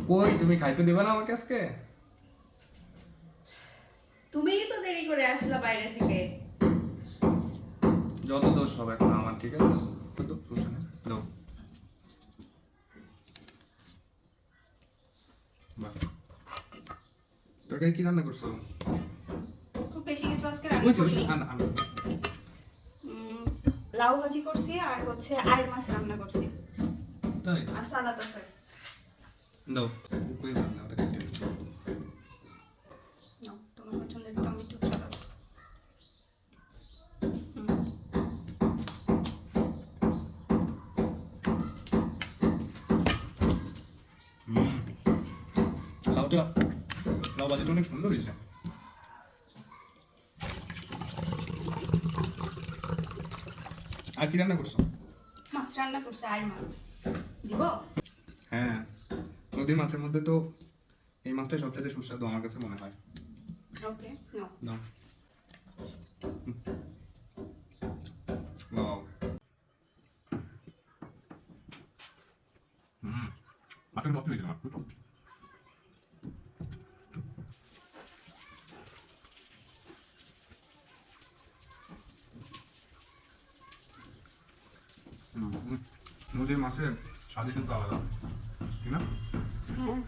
কই তুমি খাইতে দিবা না আমাকে আজকে? তুমিই তো দেরি করে আসলা বাইরে থেকে। যত দোষ হবে এখন আমার, ঠিক আছে? তো দোষ নেই, দাও। বাহ, তরকারি কি রান্না করছো? খুব বেশি কিছু আজকে ওই রান্না যে করিনি। আন। লাউ ভাজি করছি আর হচ্ছে আইড় মাছ রান্না করছি তাই আর সালাদ আছে। দাও, কই রান্না ওটা কেটে দিও। নাও, তোমার পছন্দের টমেটো সালাদ। হুম, লাউটা, লাউ ভাজিটা অনেক সুন্দর হয়েছে। আর কি রান্না করছো? মাছ রান্না করছি, আইড় মাছ। দিব? হ্যাঁ, নদীর মাছের মধ্যে তো এই মাছটাই সবচেয়ে সুস্বাদু আমার কাছে মনে হয়। ওকে, নাও। দাও। ওয়াও। মাছের কষ্ট হয়েছিল আমার খুব। নদীর মাছের স্বাদই কিন্তু আলাদা, ঠিক না? হ্যাঁ।